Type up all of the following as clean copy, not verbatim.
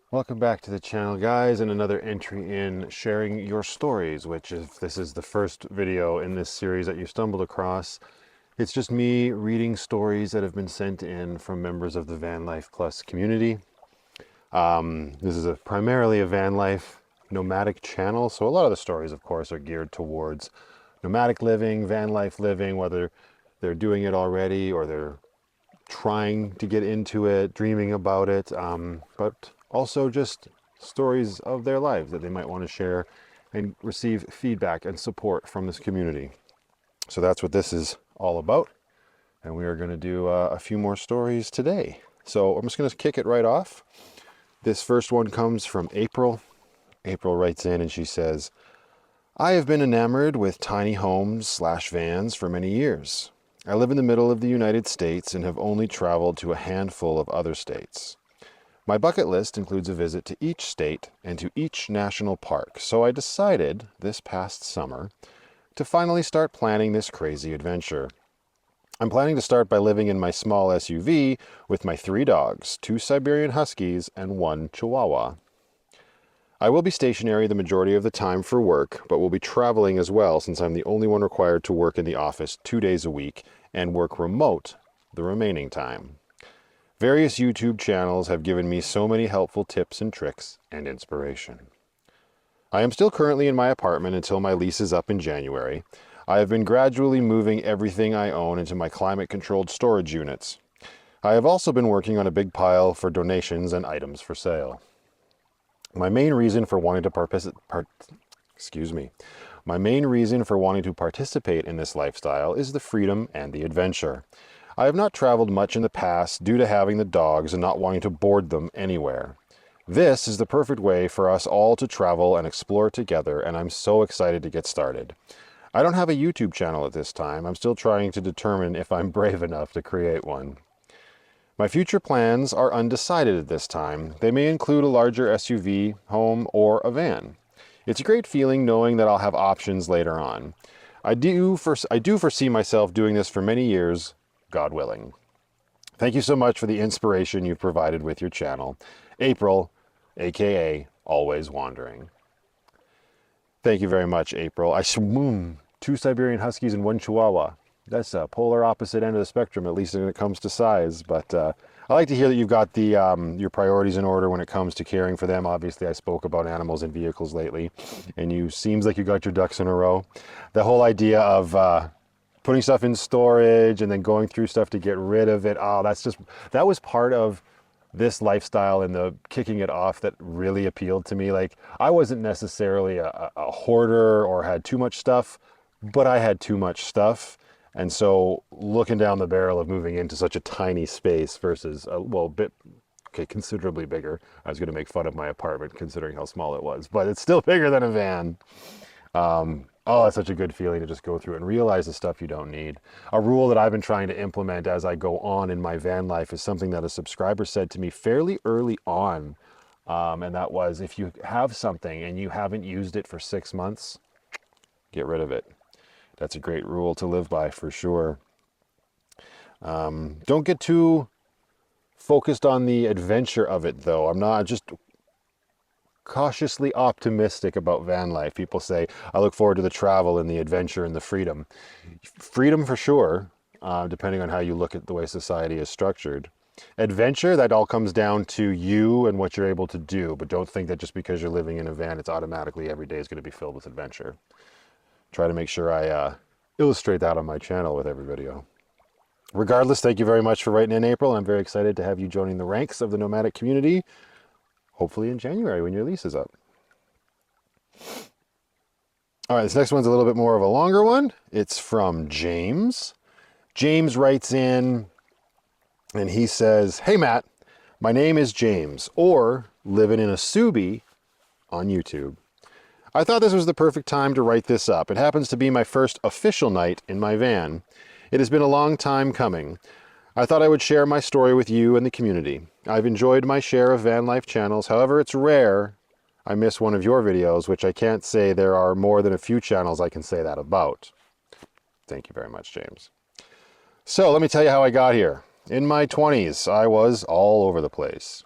Welcome back to the channel, guys, and another entry in sharing your stories, which if this is the first video in this series that you stumbled across, it's just me reading stories that have been sent in from members of the Van Life Plus community. This is primarily a van life nomadic channel, so a lot of the stories, of course, are geared towards nomadic living, van life living, whether they're doing it already or they're trying to get into it, dreaming about it, but also just stories of their lives that they might want to share and receive feedback and support from this community. So that's what this is all about. And we are going to do a few more stories today. So I'm just going to kick it right off. This first one comes from April. April writes in and she says, I have been enamored with tiny homes/vans for many years. I live in the middle of the United States and have only traveled to a handful of other states. My bucket list includes a visit to each state and to each national park, so I decided this past summer to finally start planning this crazy adventure. I'm planning to start by living in my small SUV with my 3 dogs, 2 Siberian Huskies, and 1 Chihuahua. I will be stationary the majority of the time for work, but will be traveling as well since I'm the only one required to work in the office 2 days a week and work remote the remaining time. Various YouTube channels have given me so many helpful tips and tricks and inspiration. I am still currently in my apartment until my lease is up in January. I have been gradually moving everything I own into my climate-controlled storage units. I have also been working on a big pile for donations and items for sale. My main reason for wanting to participate in this lifestyle is the freedom and the adventure. I have not traveled much in the past due to having the dogs and not wanting to board them anywhere. This is the perfect way for us all to travel and explore together, and I'm so excited to get started. I don't have a YouTube channel at this time. I'm still trying to determine if I'm brave enough to create one. My future plans are undecided at this time. They may include a larger SUV, home, or a van. It's a great feeling knowing that I'll have options later on. I do foresee myself doing this for many years, God willing. Thank you so much for the inspiration you've provided with your channel. April, aka Always Wandering. Thank you very much, April. 2 Siberian Huskies and 1 Chihuahua. That's a polar opposite end of the spectrum, at least when it comes to size. But I like to hear that you've got the your priorities in order when it comes to caring for them. Obviously, I spoke about animals and vehicles lately, and you seems like you got your ducks in a row. The whole idea of putting stuff in storage and then going through stuff to get rid of it. Oh, that was part of this lifestyle and the kicking it off that really appealed to me. Like, I wasn't necessarily a hoarder or had too much stuff, but I had too much stuff. And so looking down the barrel of moving into such a tiny space versus considerably bigger. I was going to make fun of my apartment considering how small it was, but it's still bigger than a van. It's such a good feeling to just go through and realize the stuff you don't need. A rule that I've been trying to implement as I go on in my van life is something that a subscriber said to me fairly early on. And that was, if you have something and you haven't used it for 6 months, get rid of it. That's a great rule to live by for sure. Don't get too focused on the adventure of it, though. I'm not just cautiously optimistic about van life. People say, I look forward to the travel and the adventure and the freedom. Freedom for sure, depending on how you look at the way society is structured. Adventure, that all comes down to you and what you're able to do, but don't think that just because you're living in a van, it's automatically every day is going to be filled with adventure. Try to make sure I illustrate that on my channel with every video. Regardless, thank you very much for writing in, April. I'm very excited to have you joining the ranks of the nomadic community, hopefully in January when your lease is up. All right, this next one's a little bit more of a longer one. It's from James. James writes in and he says, Hey Matt, my name is James, or living in a Subi on YouTube. I thought this was the perfect time to write this up. It happens to be my first official night in my van. It has been a long time coming. I thought I would share my story with you and the community. I've enjoyed my share of van life channels. However, it's rare I miss one of your videos, which I can't say there are more than a few channels I can say that about. Thank you very much, James. So let me tell you how I got here. In my 20s, I was all over the place.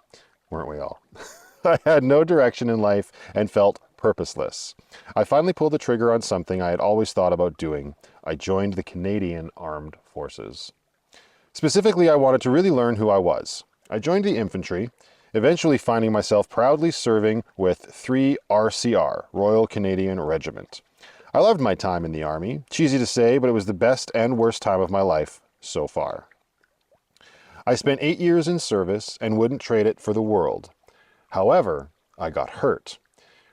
Weren't we all? I had no direction in life and felt purposeless. I finally pulled the trigger on something I had always thought about doing. I joined the Canadian Armed Forces. Specifically, I wanted to really learn who I was. I joined the infantry, eventually finding myself proudly serving with 3 RCR, Royal Canadian Regiment. I loved my time in the Army. Cheesy to say, but it was the best and worst time of my life so far. I spent 8 years in service and wouldn't trade it for the world. However, I got hurt.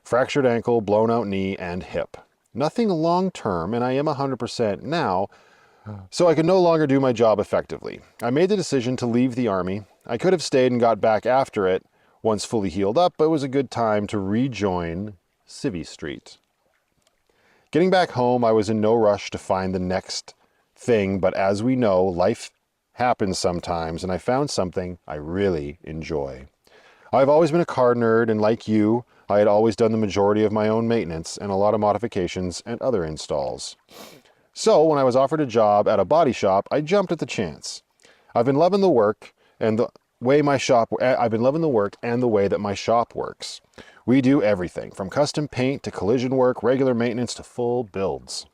Fractured ankle, blown out knee, and hip. Nothing long term, and I am 100% now, so I could no longer do my job effectively. I made the decision to leave the Army. I could have stayed and got back after it once fully healed up, but it was a good time to rejoin Civvy Street. Getting back home, I was in no rush to find the next thing, but as we know, life happens sometimes, and I found something I really enjoy. I've always been a car nerd, and like you, I had always done the majority of my own maintenance and a lot of modifications and other installs. So when I was offered a job at a body shop, I jumped at the chance. I've been loving the work and the way my shop that my shop works. We do everything from custom paint to collision work, regular maintenance to full builds.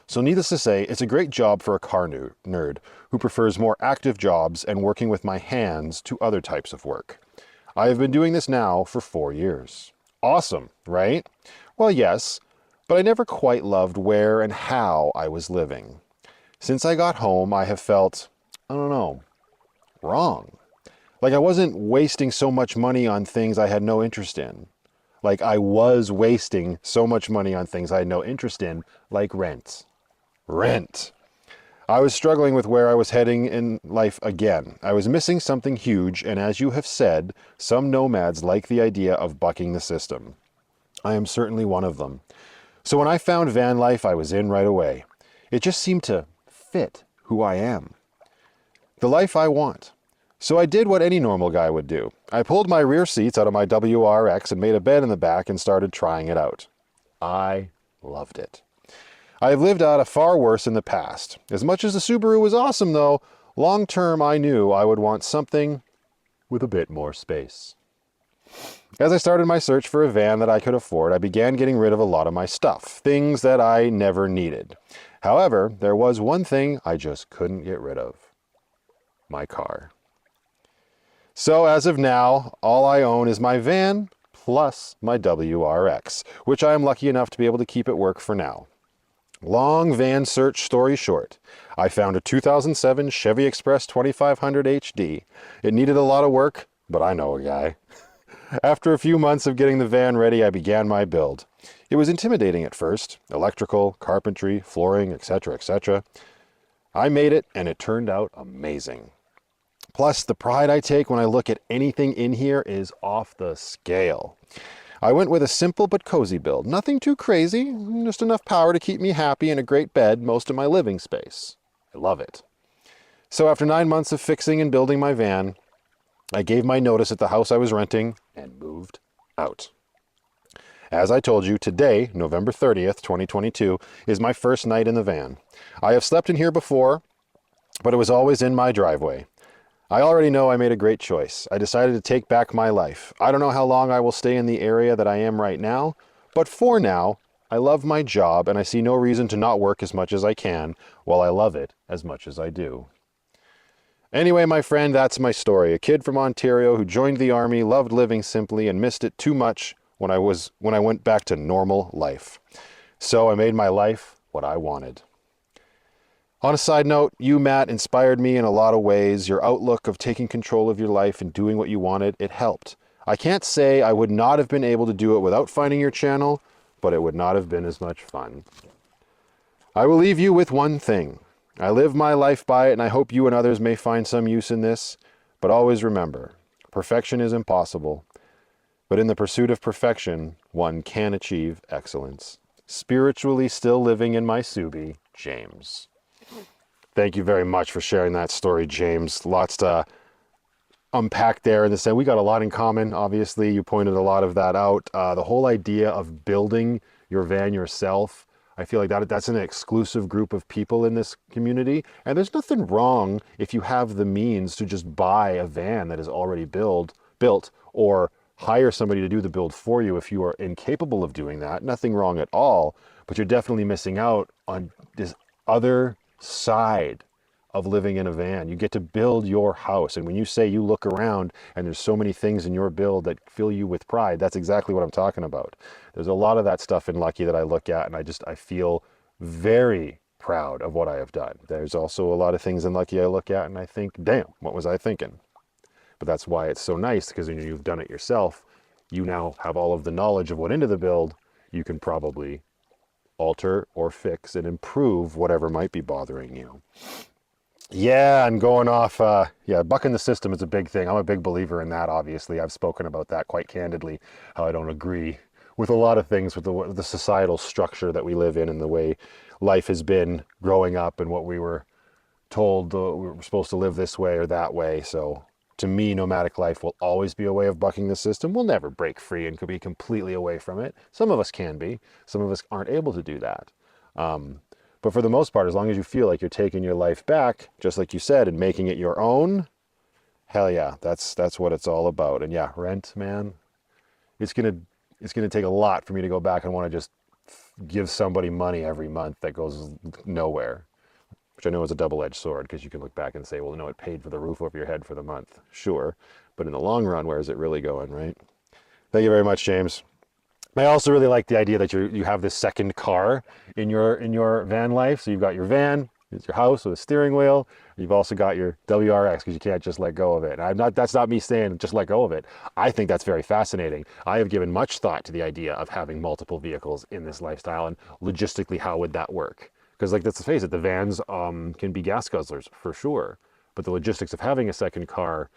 So needless to say, it's a great job for a car nerd who prefers more active jobs and working with my hands to other types of work. I have been doing this now for 4 years. Awesome, right? Well, yes, but I never quite loved where and how I was living. Since I got home, I have felt, wrong. Like I wasn't wasting so much money on things I had no interest in. Like I was wasting so much money on things I had no interest in, like rent. Rent. I was struggling with where I was heading in life again. I was missing something huge, and as you have said, some nomads like the idea of bucking the system. I am certainly one of them. So when I found van life, I was in right away. It just seemed to fit who I am. The life I want. So I did what any normal guy would do. I pulled my rear seats out of my WRX and made a bed in the back and started trying it out. I loved it. I have lived out a far worse in the past. As much as the Subaru was awesome though, long term I knew I would want something with a bit more space. As I started my search for a van that I could afford, I began getting rid of a lot of my stuff, things that I never needed. However, there was one thing I just couldn't get rid of. My car. So as of now, all I own is my van plus my WRX, which I am lucky enough to be able to keep at work for now. Long van search story short, I found a 2007 Chevy Express 2500 HD. It needed a lot of work, but I know a guy. After a few months of getting the van ready, I began my build. It was intimidating at first, electrical, carpentry, flooring, etc., etc. I made it, and it turned out amazing. Plus, the pride I take when I look at anything in here is off the scale. I went with a simple but cozy build. Nothing too crazy, just enough power to keep me happy and a great bed most of my living space. I love it. So after 9 months of fixing and building my van, I gave my notice at the house I was renting and moved out. As I told you, today, November 30th, 2022, is my first night in the van. I have slept in here before, but it was always in my driveway. I already know I made a great choice. I decided to take back my life. I don't know how long I will stay in the area that I am right now, but for now, I love my job and I see no reason to not work as much as I can while I love it as much as I do. Anyway, my friend, that's my story. A kid from Ontario who joined the Army, loved living simply, and missed it too much when I went back to normal life. So I made my life what I wanted. On a side note, you, Matt, inspired me in a lot of ways. Your outlook of taking control of your life and doing what you wanted, it helped. I can't say I would not have been able to do it without finding your channel, but it would not have been as much fun. I will leave you with one thing. I live my life by it, and I hope you and others may find some use in this. But always remember, perfection is impossible. But in the pursuit of perfection, one can achieve excellence. Spiritually still living in my Subi, James. Thank you very much for sharing that story, James. Lots to unpack there in the sense. We got a lot in common, obviously. You pointed a lot of that out. The whole idea of building your van yourself, I feel like that's an exclusive group of people in this community. And there's nothing wrong if you have the means to just buy a van that is already built or hire somebody to do the build for you if you are incapable of doing that. Nothing wrong at all, but you're definitely missing out on this other side of living in a van. You get to build your house. And when you say you look around and there's so many things in your build that fill you with pride, that's exactly what I'm talking about. There's a lot of that stuff in Lucky that I look at and I feel very proud of what I have done. There's also a lot of things in Lucky I look at and I think, damn, what was I thinking? But that's why it's so nice, because when you've done it yourself, you now have all of the knowledge of what into the build. You can probably alter or fix and improve whatever might be bothering you. Yeah, and going off, bucking the system is a big thing. I'm a big believer in that, obviously. I've spoken about that quite candidly, how I don't agree with a lot of things with the societal structure that we live in and the way life has been growing up and what we were told we were supposed to live this way or that way. So to me, nomadic life will always be a way of bucking the system. We'll never break free and could be completely away from it. Some of us can be. Some of us aren't able to do that. But for the most part, as long as you feel like you're taking your life back, just like you said, and making it your own, hell yeah, that's what it's all about. And yeah, rent, man, it's gonna take a lot for me to go back and want to just give somebody money every month that goes nowhere. Which I know is a double-edged sword, because you can look back and say, well, no, it paid for the roof over your head for the month. Sure. But in the long run, where is it really going, right? Thank you very much, James. I also really like the idea that you have this second car in your van life. So you've got your van, it's your house with a steering wheel. You've also got your WRX, because you can't just let go of it. And that's not me saying just let go of it. I think that's very fascinating. I have given much thought to the idea of having multiple vehicles in this lifestyle, and logistically, how would that work? Because, like, let's face it, the vans can be gas guzzlers for sure. But the logistics of having a second car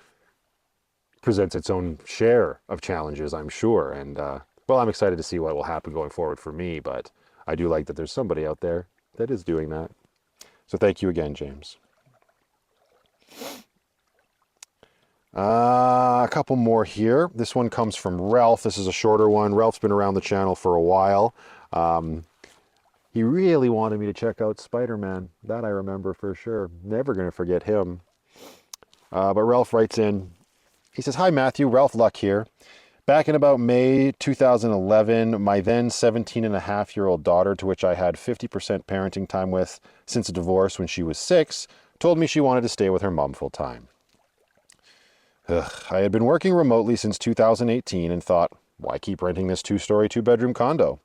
presents its own share of challenges, I'm sure. And, well, I'm excited to see what will happen going forward for me. But I do like that there's somebody out there that is doing that. So thank you again, James. A couple more here. This one comes from Ralph. This is a shorter one. Ralph's been around the channel for a while. He really wanted me to check out Spider-Man. That I remember for sure. Never going to forget him. But Ralph writes in. He says, "Hi, Matthew. Ralph Luck here. Back in about May 2011, my then 17-and-a-half-year-old daughter, to which I had 50% parenting time with since a divorce when she was 6, told me she wanted to stay with her mom full time. I had been working remotely since 2018 and thought, why keep renting this 2-story, 2-bedroom condo?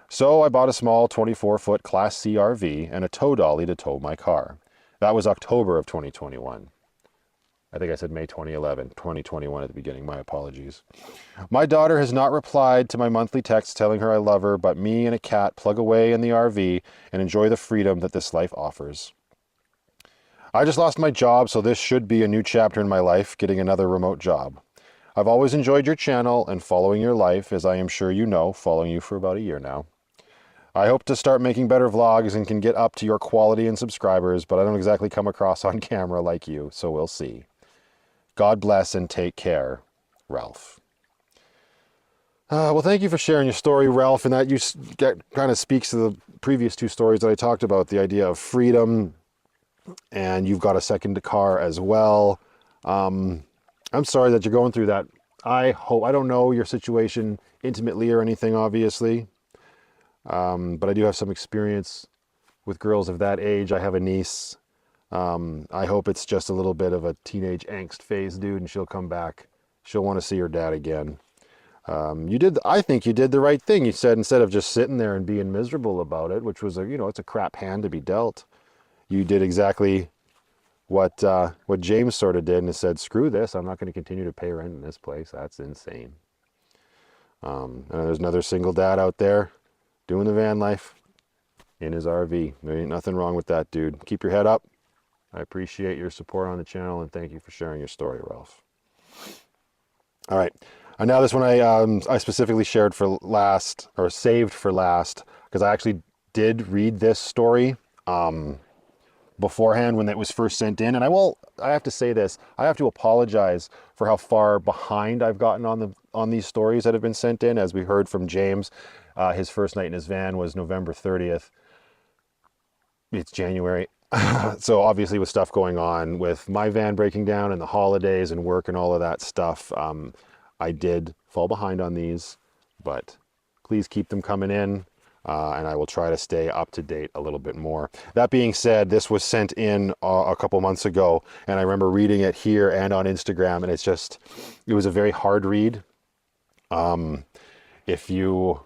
So I bought a small 24-foot Class C RV and a tow dolly to tow my car. That was October of 2021. I think I said May 2011, 2021 at the beginning. My apologies. My daughter has not replied to my monthly texts telling her I love her, but me and a cat plug away in the RV and enjoy the freedom that this life offers. I just lost my job, so this should be a new chapter in my life, getting another remote job. I've always enjoyed your channel and following your life, as I am sure you know, following you for about a year now. I hope to start making better vlogs and can get up to your quality and subscribers, but I don't exactly come across on camera like you, so we'll see. God bless and take care, Ralph." Well, thank you for sharing your story, Ralph, and that kind of speaks to the previous 2 stories that I talked about, the idea of freedom, and you've got a second car as well. I'm sorry that you're going through that. I don't know your situation intimately or anything, obviously. But I do have some experience with girls of that age. I have a niece. I hope it's just a little bit of a teenage angst phase, dude, and she'll come back. She'll want to see her dad again. I think you did the right thing. You said, instead of just sitting there and being miserable about it, which was it's a crap hand to be dealt. You did exactly what James sort of did and said, screw this. I'm not going to continue to pay rent in this place. That's insane. And there's another single dad out there doing the van life in his RV. There ain't nothing wrong with that, dude. Keep your head up. I appreciate your support on the channel, and thank you for sharing your story, Ralph. All right. And now this one I specifically shared for last, or saved for last, because I actually did read this story beforehand when it was first sent in. And I have to say this, I have to apologize for how far behind I've gotten on these stories that have been sent in. As we heard from James, his first night in his van was November 30th. It's January. So obviously with stuff going on with my van breaking down and the holidays and work and all of that stuff, I did fall behind on these, but please keep them coming in. And I will try to stay up to date a little bit more. That being said, this was sent in a couple months ago, and I remember reading it here and on Instagram, and it was a very hard read. If you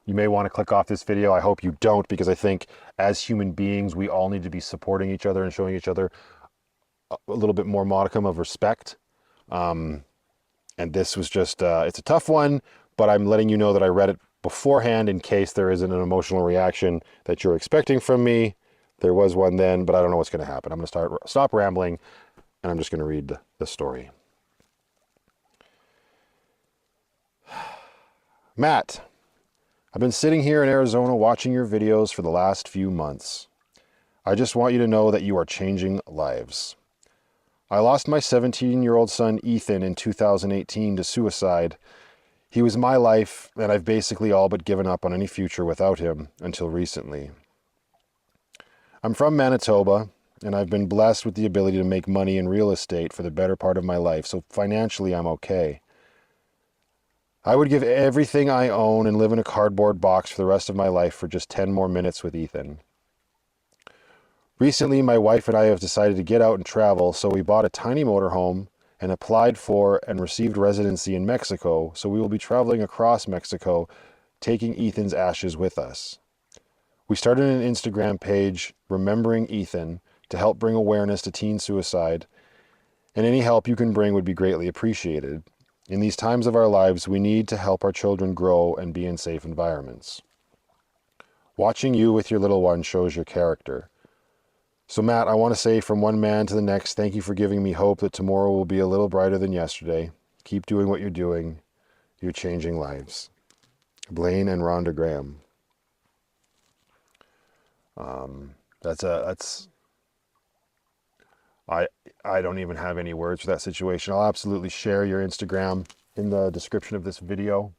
may want to click off this video. I hope you don't, because I think as human beings, we all need to be supporting each other and showing each other a little bit more modicum of respect. And this was just, it's a tough one, but I'm letting you know that I read it beforehand in case there isn't an emotional reaction that you're expecting from me. There was one then, but I don't know what's going to happen. I'm going to stop rambling, and I'm just going to read the story. Matt, I've been sitting here in Arizona watching your videos for the last few months. I just want you to know that you are changing lives. I lost my 17-year-old son Ethan in 2018 to suicide. He was my life, and I've basically all but given up on any future without him until recently. I'm from Manitoba, and I've been blessed with the ability to make money in real estate for the better part of my life, so financially I'm okay. I would give everything I own and live in a cardboard box for the rest of my life for just 10 more minutes with Ethan. Recently, my wife and I have decided to get out and travel, so we bought a tiny motorhome and applied for and received residency in Mexico, so we will be traveling across Mexico, taking Ethan's ashes with us. We started an Instagram page, Remembering Ethan, to help bring awareness to teen suicide, and any help you can bring would be greatly appreciated. In these times of our lives, we need to help our children grow and be in safe environments. Watching you with your little one shows your character. So Matt, I want to say from one man to the next, thank you for giving me hope that tomorrow will be a little brighter than yesterday. Keep doing what you're doing. You're changing lives. Blaine and Rhonda Graham. I don't even have any words for that situation. I'll absolutely share your Instagram in the description of this video.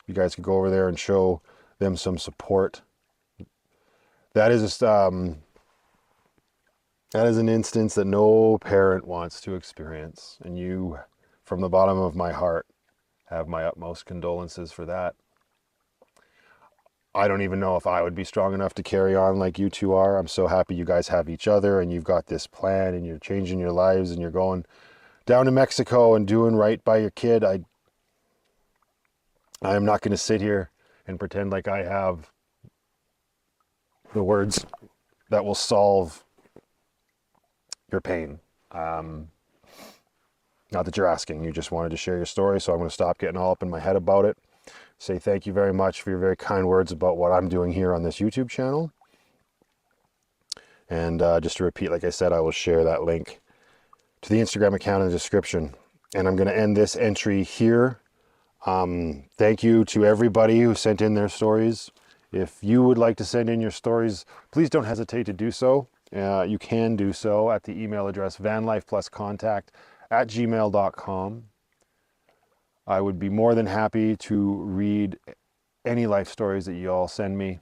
You guys can go over there and show them some support. That is just, that is an instance that no parent wants to experience. And you, from the bottom of my heart, have my utmost condolences for that. I don't even know if I would be strong enough to carry on like you two are. I'm so happy you guys have each other and you've got this plan and you're changing your lives and you're going down to Mexico and doing right by your kid. I am not going to sit here and pretend like I have the words that will solve your pain. Not that you're asking, you just wanted to share your story, so I'm going to stop getting all up in my head about it. Say thank you very much for your very kind words about what I'm doing here on this YouTube channel. And just to repeat, like I said, I will share that link to the Instagram account in the description. And I'm going to end this entry here. Thank you to everybody who sent in their stories. If you would like to send in your stories, please don't hesitate to do so. You can do so at the email address vanlifepluscontact@gmail.com. I would be more than happy to read any life stories that you all send me.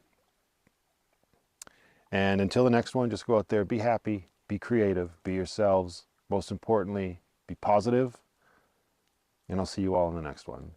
And until the next one, just go out there, be happy, be creative, be yourselves. Most importantly, be positive. And I'll see you all in the next one.